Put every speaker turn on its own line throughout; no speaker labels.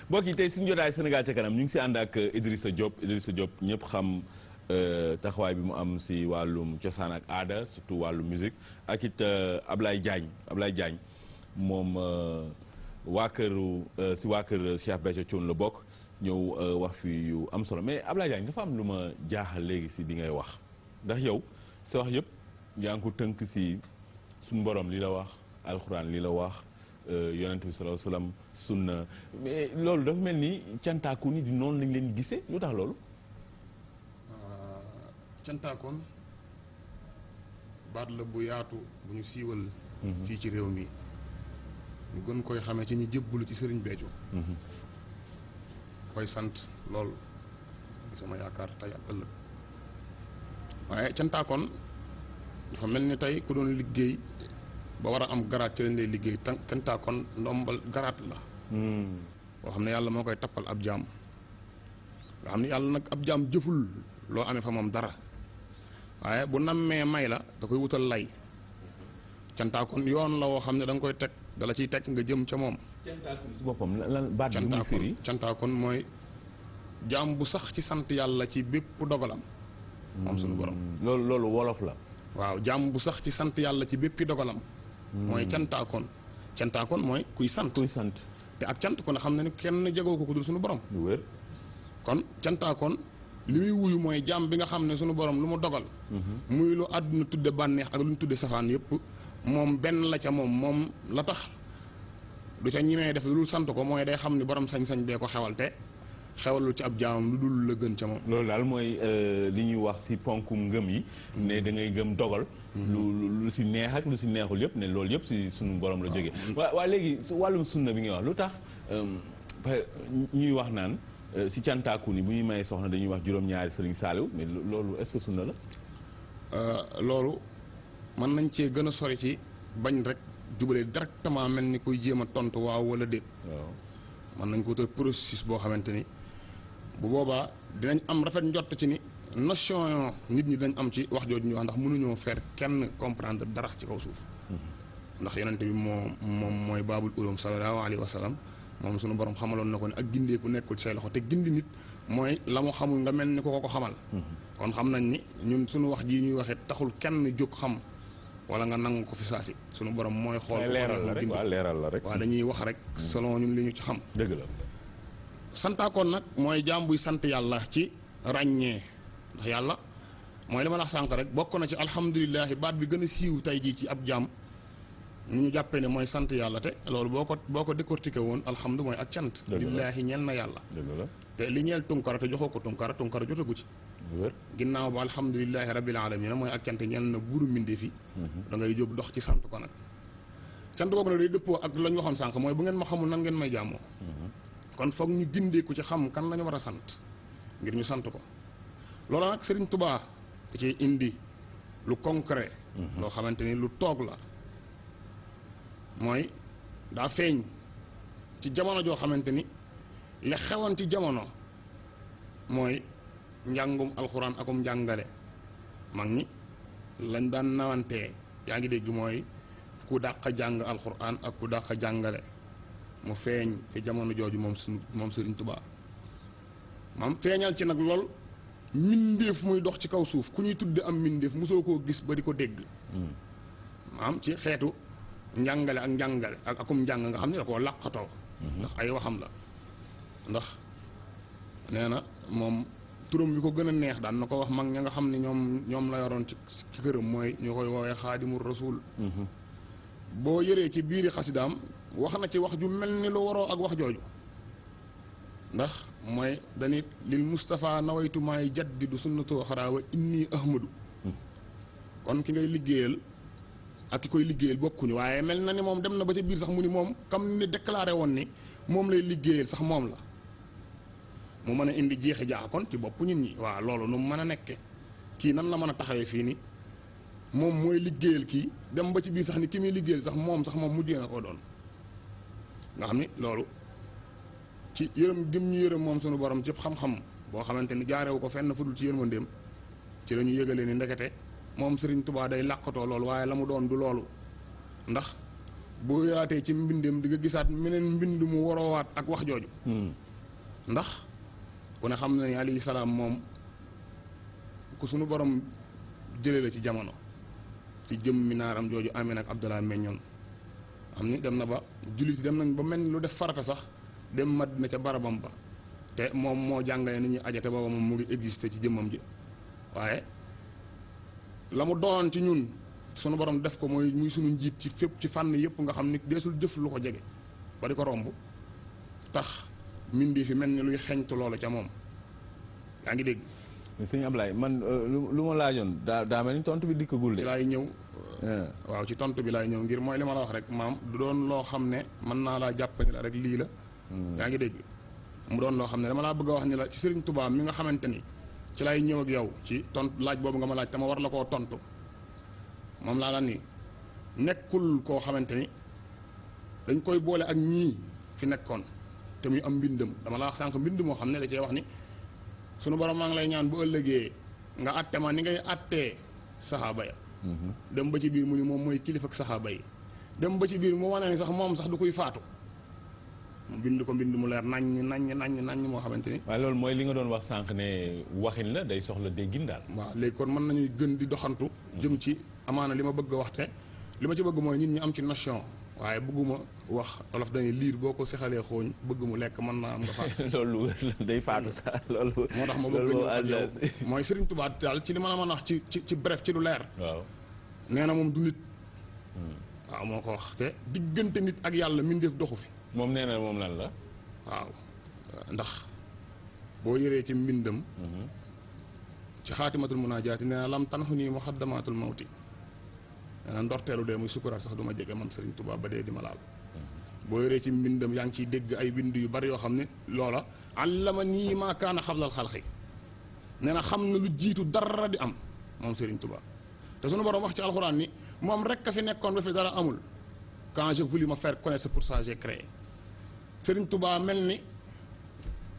mbokk yi tey suñu jotaay Sénégal ca kanam ñu ngi si ànd ak Idrissa Diop ñëpp xam taxawaay bi mu am si wàllum cosaan ak aada surtout wàllu musique ak it Ablaye Diagne moom waa kër Cheikh Béthio Thioune la bokk ñëw wax fi yu am solo mais Ablaye Diagne dafa am lu ma jaaxal léegi si bi ngay wax ndax yow sa wax yëpp yaa ngi ko tënk si suñu borom li la wax alxuraan li la wax yonent bi sallallahu alayhi wasallam sunna mais loolu dafa mel ni cantaaku ni di noonu lañ leen gisee lu tax loolu.
cantaakoon baat la bu yaatu bu ñu siiwal. fii ci réew mi ñu gën koy xamee ci ñu jébbalu ci Serigne Béthio. koy sant lool sama yaakaar tey ak ëllëg waaye cantaakoon dafa mel ni tey ku doon liggéey ba war a am garaat ci lañ lay liggéey cantaakoon ndombal garaat la. boo xam ne yàlla moo koy tappal ab jaam nga xam ne yàlla nag ab jaam jëful loo amee fa moom dara waaye bu nammee may la da koy wutal lay cantaakoon yoon la woo xam ne da nga koy teg dala ciy teg nga jëm ca moom.
cantaakoon si boppam lan baat bi muy firi
cantaakoon mooy jaam bu sax ci sant yàlla ci bépp dogalam. moom suñu borom.
loolu wolof la.
waaw jaam bu sax ci sant yàlla ci béppi dogalam. mooy cantaakoon mooy kuy sant. te ak cant ko ne xam na ni kenn jegoo ko ku dul suñu borom.
lu wér.
kon cantaakoon li muy wuyu mooy jaam bi nga xam ne suñu borom lu mu dogal. muy lu àdduna tudde bànneex ak lu ñu tudde safaan yëpp moom benn la ca moom la tax du ca ñimee def lu dul sant ko mooy day xam ni borom sañ-sañ bee ko xewal te xewalul ci ab jaamam lu dul la gën ca moom.
loolu daal mooy li ñuy wax si ponkum ngëm yi. ne da ngay gëm dogal. lu si neex ak lu si neexul yëpp ne loolu yëpp si sunu borom la jógee. waa léegi wàllum sunna bi ngay wax lu tax ñuy wax naan si cantaaku ni bu ñuy mayee soxna dañuy wax juróom-ñaari Sëriñ Saaliw mais loolu est-ce que sunna la.
loolu mën nañ cee gën a sori ci bañ rek jubale directement mel ni kuy jéem a tontu waaw wala déet.
waaw
mën nañ ko wutal processus boo xamante ni bu boobaa dinañ am rafet njott ci ni notion nit ñi dañ am ci wax jooju ñu wax ndax mënuñoo faire kenn comprendre dara ci kaw suuf. ndax yonente bi moom mooy baabul ulum sallallahu alayhi wa sallam moom suñu borom xamaloon na ko ne ak gindeeku nekkul ci say loxo te gindi nit mooy la mu xamul nga mel ni ko xamal. kon xam nañ ni ñun suñu wax jii ñuy waxee taxul kenn jóg xam wala nga nangu ko fi saasi suñu borom mooy. xool ko
leeral la rek
waaw dañuy wax rek selon ñun li ñu ci xam.
dëgg la.
santaakoon nag mooy jaam buy sant yàlla ci ràññee ndax yàlla mooy li ma la wax sànq rek bokk na ci alhamdulilah baat bi gën a siiw tey jii ci ab jaam ñu ñu jàppee ne mooy sant yàlla te loolu boo ko décortiqué woon alhamdu mooy ak cant. lillaahi ñeel na yàlla. te li ñeel tunkara te joxoo ko tunkara jotagu ci. ginnaaw ba alhamdulilahi rabbil alamin mooy ak cant ñeel na buuru mbindeef yi. da ngay jóg dox ci sant ko nag. cant googu nag day dëppoo ak la ñu waxoon sànq mooy bu ngeen ma xamul nan ngeen may jàmmoo. kon foog ñu gindeeku ci xam kan lañu war a sant ngir ñu sant ko loolu nag Sëriñ Tubaa da ci indi lu concret. loo xamante ni lu toog la mooy daa feeñ ci jamono joo xamante ni li xewoon ci jamono mooy njàngum alxuraan akum njàngale mag ñi lañ daan nawantee yaa ngi dégg mooy ku dàq jàng alxuraan ak ku dàq jàngale mu feeñ ci jamono jooju moom Sëriñ Tubaa maam feeñal ci nag lool mbindeef muy dox ci kaw suuf ku ñuy tudde am mbindeef mosoo koo gis ba di ko dégg maam ci xeetu njàngale ak akum njàng nga xam ne da koo làqatoo ndax ay waxam la ndax nee na moom turam yu ko gën a neex daan na ko wax mag ña nga xam ne ñoom la yoroon ci këram mooy ñu koy woowee xaadimul rasul boo yëree ci biiri xasidaam wax na ci wax ju mel ni lu waroo ak wax jooju ndax mooy danit lil Moustapha nawaytu maay jaddidu sunnatoo xaraa wa inni ahmadu kon ki ngay liggéeyal ak ki koy liggéeyal bokkuñu waaye mel na ni moom dem na ba ca biir sax mu ni moom comme ni déclaré woon ni moom lay liggéeyal sax moom la mu mën a indi jeexi jaaxa kon ci bopp nit ñi waaw loolu nu mu mën a nekke kii nan la mën a taxawee fii ni moom mooy liggéeyal kii dem ba ci biir sax ni ki muy liggéeyal sax moom mujjee na koo doon nga xam ni loolu ci yërëm gëm ñu yërëm moom sunu borom ci xam-xam boo xamante ni jaarewu ko fenn fudul ci yërmandeem ci la ñu yëgalee ni ndekete moom Sëriñ Tubaa day làqatoo loolu waaye la mu doon du loolu ndax boo yaraatee ci mbindam di nga gisaat meneen mbind mu waroowaat ak wax jooju. ndax ku ne xam na ni alayhi salaam moom ku sunu borom jëlee la ci jamono ci jëm mi naaram jooju amee nag Abdallah meññoon am ni dem na ba jullit yi dem nañ ba mel ni lu def farata sax dem Madina ca barabam ba te moom moo jàngale ni ñuy aje te booba moom mu ngi existé ci jëmmam ji waaye la mu doon ci ñun sunu borom def ko mooy muy sunu njiit ci fépp ci fànn yëpp nga xam ni deesul jëf lu ko jege ba di ko romb tax mindi fi mel ni luy xeñtu loolu ca moom yaa ngi dégg.
sëñ Ablaye man lu ma laajoon daa mel ni tontu bi dikkagul de.
ci laay ñëw. waaw ci tontu bi laay ñëw ngir mooy li ma la wax rek maam du doon loo xam ne mën naa laa jàpp ni la rek lii la. yaa ngi dégg mu doon loo xam ne dama laa bëgg a wax ni la ci Serigne Touba mi nga xamante ni ci laay ñëw ak yow ci tontu laaj boobu nga ma laaj te ma war la koo tontu moom laa la ni nekkul koo xamante ni dañ koy boole ak ñii fi nekkoon te muy am mbindam dama la wax sànq mbind moo xam ne da cee wax ni sunu borom maa ngi lay ñaan bu ëllëgee nga àtte ma ni ngay àttee saxaaba ya dem ba ci biir mu ni moom mooy kilifa ak saxaaba yi dem ba ci biir mu wane ni sax moom sax du koy faatu mu bind ko mbind mu leer naññ moo xamante ni.
waaye loolu mooy li nga doon wax sànq ne waxin la day soxla déggin daal.
waaw léegi kon mën nañuy gën di doxantu. jëm ci amaana li ma bëgg a wax te li ma ci bëgg mooy nit ñi am ci notion waaye bëgguma wax olof dañuy liir boo ko sexalee xooñ bëgg mu lekk mën naa am nga faatu.
loolu day faatu sax loolu.
moo tax ma bëgg ñëw ak yow mooy Serigne Touba daal ci li ma la mën a wax ci bref ci lu leer.
waaw
nee na moom du nit. waaw moo ko wax te diggante nit ak yàlla mbindeef doxu fi.
moom nee na moom lan la.
waaw ndax boo yëree ci mbindam. ci xaatimatul munaajaati nee na lam tanxu nii muxaddamaatul mawti nee na ndorteelu dee muy sukuraat sax du ma jege man Serigne Touba ba dee di ma laal. boo yëree ci mbindam yaa ngi ciy dégg ay bind yu bari yoo xam ne loola allama nii maa kaana xablal xalqi nee na xam na lu jiitu dara di am moom Serigne Touba te sunu borom wax ci alxuraan ni moom rek a fi nekkoon ba fi dara amul quand je voulus me faire connaître c'est pour ça j'ai créé Serigne Touba mel ni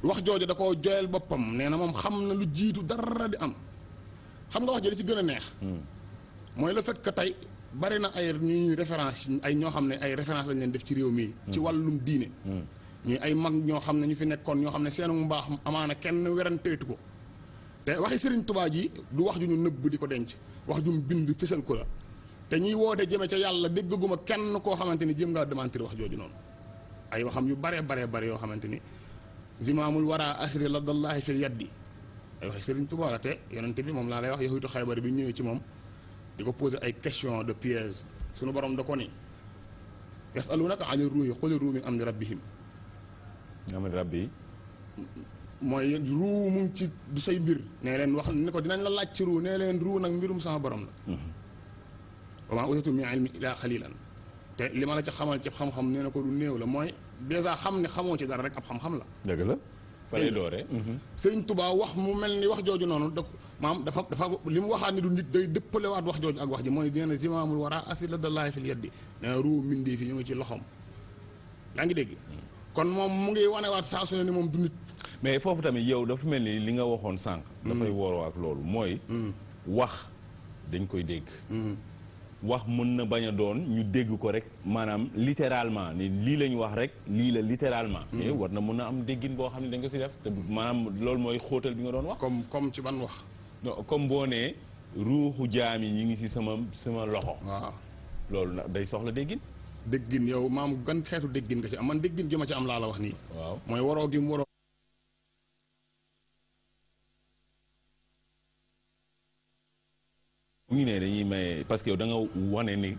wax jooju da koo joyal boppam nee na moom xam na lu jiitu dara di am xam nga wax ji da ci gën a neex. mooy le fait que tey bari na ay ñuy référence ay ñoo xam ne ay référence lañ leen def ci réew mi. ci wàllum diine. ñuy ay mag ñoo xam ne ñu fi nekkoon ñoo xam ne seenu mbaax amaana kenn weranteetu ko te waxi Serigne Touba ji du wax ju ñu nëbb di ko denc wax ju mu bind fësal ko la te ñiy woote jëme ca yàlla déggaguma kenn koo xamante ni jéem ngaa démentir wax jooju noonu ay waxam yu bare yoo xamante ni zimaamul wara asri ladallahi fil yaddi ay waxi Serigne Touba la te yonente bi moom laa lay wax yahudu Xaybar bi ñëwee ci moom di ko poser ay question de piège sunu borom da ko ni yasalunaka ani ruuhi quli ruu min amri rabbihim
amri rabbi
mooy ruu mu ngi ci du say mbir nee leen wax ni ko dinañ la laaj ci ruu nee leen ruu nag mbirum sama borom la wa maa utiitum min ilmi illaa qaliilan te li ma la ci xamal ci xam-xam nee na ko du néew la mooy dèjà xam ne xamoo ci dara rek ab xam-xam la
dëgg la fa lay dooree
Sëriñ Tuubaa wax mu mel ni wax jooju noonu da maam dafa li mu waxaat ni du nit day dëppalewaat wax jooju ak wax ji mooy nee na zimaamul waraa asri ladallaahi fil yaddi nee na ruu mindee fi ñu ngi ci loxoom yaa ngi dégg kon moom mu ngi wanewaat saa su ne ni moom du nit
mais foofu tamit yow dafa mel ni li nga waxoon sànq dafay wooroo ak loolu mooy wax dañ koy dégg wax mën na bañ a doon ñu dégg ko rek maanaam littéralement ni lii la ñu wax rek lii la littéralement mais war na mën a am déggin boo xam ne dañ ko si def te maanaam loolu mooy xóotal bi nga doon wax
comme ci ban wax
non comme boo nee ruuxu jaam yi ñu ngi si sama loxo
waaw
loolu nag day soxla déggin
déggin yow maam gan xeetu déggin nga ci am man déggin ji ma ci am laa la wax nii
waaw
mooy waroo gi mu waroo
mu ngi ne dañuy maye parce que yow da nga wane ni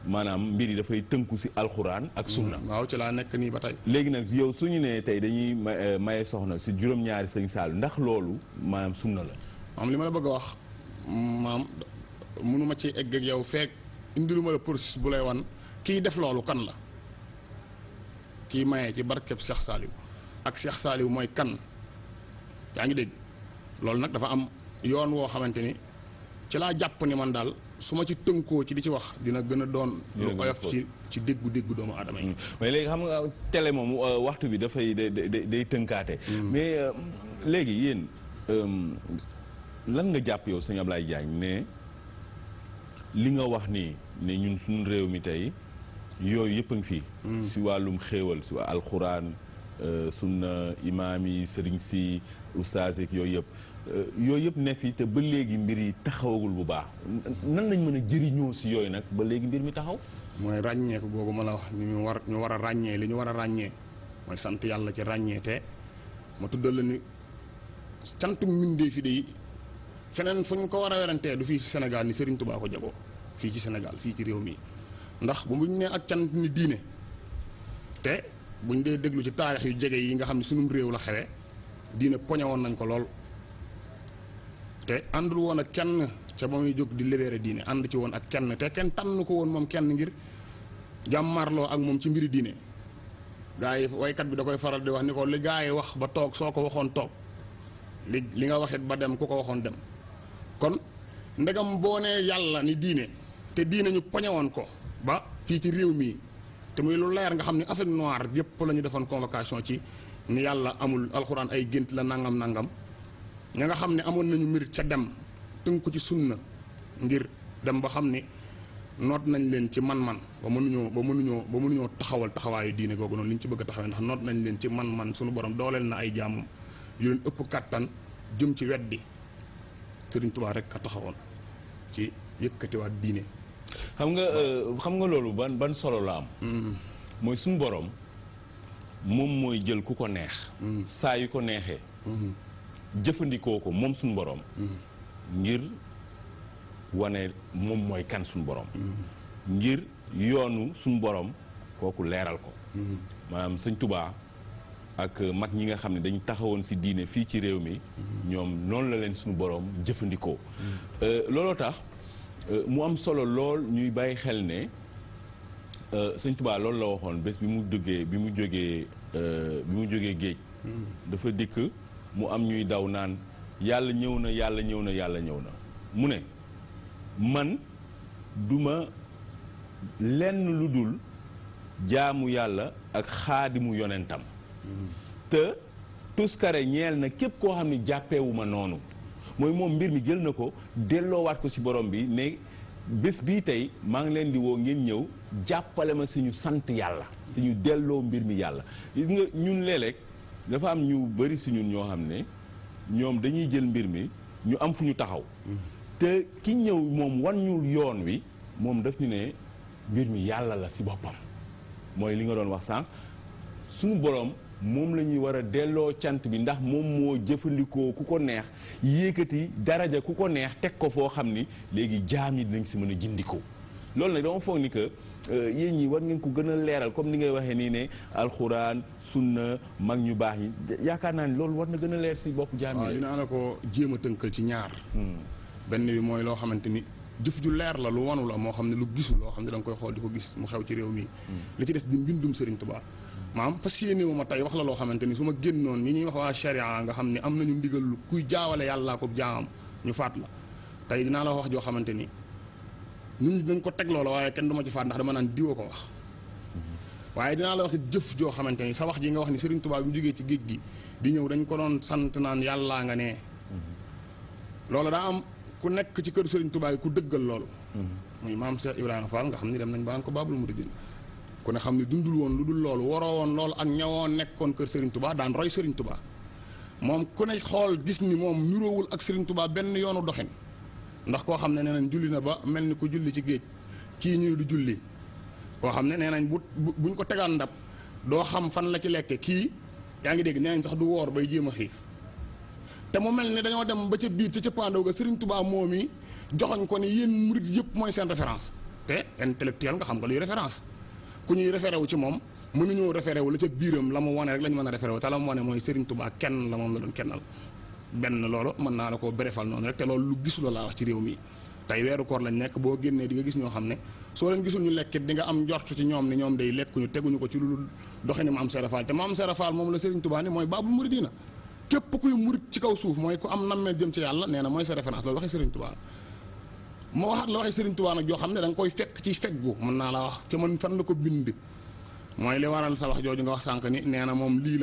maanaam mbir yi dafay tënku si alxuraan ak sunna
waaw ci laa nekk nii ba tey
léegi nag yow suñu ne tey dañuy maye soxna si juróom-ñaari sëñ Saalu ndax loolu maanaam sunna la
maam li ma la bëgg a wax maam mënuma ci egg ak yow fekk indi lu ma la processus bu lay wan kiy def loolu kan la kiy maye ci barkeb Cheikh Saliou ak Cheikh Saliou mooy kan yaa ngi dégg loolu nag dafa am yoon woo xamante ni ci laa jàpp ni man daal su ma ci tënkoo ci di ci wax dina gën a doon lu oyof ci déggu doomu aadama yi
mais léegi xam nga télé moom waxtu bi dafay day tënkaate mais léegi yéen lan nga jàpp yow sëñ Ablaye Diagne ne li nga wax nii ne ñun suñu réew mi tey yooyu yëpp a ngi fii. si wàllum xéewal si alxuraan sunna imaam yi sëriñ si ustaas yeeg yooyu yëpp ne fi te ba léegi mbir yi taxawagul bu baax nan lañ mën a jëriñoo si yooyu nag ba léegi mbir mi taxaw. mooy
ràññeeku googu ma la wax ñu war a ràññee li ñu war a ràññee mooy sant yàlla ci ràññee te ma tuddal la ni cantum mbindee fi de feneen fu ñu ko war a werantee du fii ci Sénégal ni Serigne Touba ko jagoo fii ci Sénégal fii ci réew mi ndax bu ñu nee ak cant ni diine te buñ dee déglu ci taarix yu jege yi nga xam ne sunum réew la xewee diine poñe woon nañ ko lool te àndul woon ak kenn ca ba muy jóg di libéré diine ànd ci woon ak kenn te kenn tànn ko woon moom kenn ngir jàmmarloo ak moom ci mbiri diine gaa yi waykat bi da koy faral di wax ni ko li gaa yi wax ba toog soo ko waxoon toog li nga waxit ba dem ku ko waxoon dem kon ndegam boo nee yàlla ni diine te diine ñu poñe woon ko ba fii ci réew mi te muy lu leer nga xam ne Afrique noire yëpp la ñu defoon convocation ci ni yàlla amul alxuraan ay gént la nangam nangam ña nga xam ne amoon nañu mbir ca dem tënk ko ci sunna ngir dem ba xam ni noot nañ leen ci man-man ba mënuñoo taxawal taxawaayu diine googu noonu li ñu ci bëgg a taxawee ndax noot nañ leen ci man-man suñu borom dooleel na ay jaamam yu leen ëpp kàttan jëm ci weddi Sëriñ Tuubaa rek ka taxawoon ci yëkkatiwaat diine.
xam nga loolu ban solo la am. mooy suñu borom moom mooy jël ku ko neex. saa yu ko neexee. jëfandikoo ko moom suñu borom. ngir wane moom mooy kan suñu borom. ngir yoonu suñu borom kooku leeral ko. maanaam Sëñ Tuubaa ak mag ñi nga xam ne dañu taxawoon ci diine fii ci réew mi. ñoom noonu la leen suñu borom jëfandikoo. looloo tax mu am solo lool ñuy bàyyi xel ne Sëñ Tuubaa loolu la waxoon bés bi mu jógee géej. dafa dikk mu am ñuy daw naan yàlla ñëw na yàlla ñëw na yàlla ñëw na mu ne man duma lenn lu dul jaamu yàlla ak xaadimu yonentam te tuskare ñeel na képp koo xam ne jàppewuma noonu mooy moom mbir mi jël na ko delloowaat ko ci borom bi ne bés bii tey maa ngi leen di woo ngeen ñëw jàppale ma suñu sant yàlla suñu delloo mbir mi yàlla gis nga ñun léeg-léeg dafa am ñu bari si ñun ñoo xam ne ñoom dañuy jël mbir mi ñu am fu ñu taxaw te ki ñëw moom wan ñu yoon wi moom daf ñu ne mbir mi yàlla la si boppam mooy li nga doon wax sànq suñu borom moom la ñuy war a delloo cant bi ndax moom moo jëfandikoo ku ko neex yékkati daraja ku ko neex teg ko foo xam ni léegi jaam yi dinañ si mën a jindikoo loolu nag dama foog ni que yéen ñi war ngeen ko gën a leeral comme ni ngay waxee nii ne alxuraan sunna mag ñu baax yi yaakaar naa ni loolu war na gën a leer si bopp jaam yi.
waaw dinaa la ko jéem a tënkal ci ñaar. benn bi mooy loo xamante ni jëf ju leer la lu wanu la moo xam ne lu gisu loo xam ne da nga koy xool di ko gis mu xew ci réew mi. li ci des di mbindum Serigne Touba. maam fas yéene wu ma tey wax la loo xamante ni su ma génnoon ñi ñuy wax waa charia nga xam ne am nañu ndigal lu kuy jaawale yàllaa ko jaamam ñu faat la tey dinaa la wax joo xamante ni nit ñi dañ ko teg loola waaye kenn du ma ci faat ndax dama naan diwa ko wax waaye dinaa la wax jëf joo xamante ni sa wax ji nga wax ni Serigne Touba bi mu jógee ci géej gi di ñëw dañ ko doon sant naan yàllaa nga ne loolu daa am ku nekk ci kër Serigne Touba yi ku dëggal loolu muy maam Cheikh Ibrahima Fall nga xam ni dem nañ ba naan ko Baabul Muridiin ku ne xam ne dundul woon lu dul loolu waroo woon loolu ak ñawoon nekkoon kër Serigne Touba daan roy Serigne Touba moom ku ne xool gis ni moom niroowul ak Serigne Touba benn yoonu doxin ndax koo xam ne nee nañ julli na ba mel ni ku julli ci géej kii ñu du julli koo xam ne nee nañ buñ ko tegaan ndab doo xam fan la ci lekke kii yaa ngi dégg nee nañ sax du woor bay jéem a xiif te mu mel ni dañoo dem ba ca biir ca cëppaandaw ga Serigne Touba moom yi joxoñ ko ni yéen murit yëpp mooy seen référence te intellectuel nga xam nga luy référence ku ñuy référé wu ci moom mënuñoo référé wu la ca biiram la mu wane rek la ñu mën a référé wu te la mu wane mooy Serigne Touba kenn la moom la doon kennal benn loolu mën naa la koo berefal noonu rek te loolu lu gisu la laa wax ci réew mi tey weeru koor lañ nekk boo génnee di nga gis ñoo xam ne soo leen gisul ñu lekkit di nga am njort ci ñoom ni ñoom day lekkuñu teguñu ko ci lu doxe ni Maam Serap Fall te Maam Serap Fall moom la Serigne Touba ni mooy Baabul Muridiina képp kuy murit ci kaw suuf mooy ku am nammeel jëm ci yàlla nee na mooy sa référence loolu waxee Serigne Touba moo waxaat la waxee Serigne Touba nag joo xam ne da nga koy fekk ci feggu mën naa la wax te man fan la ko bind mooy li waral sa wax jooju nga wax sànq ni nee na moom lii la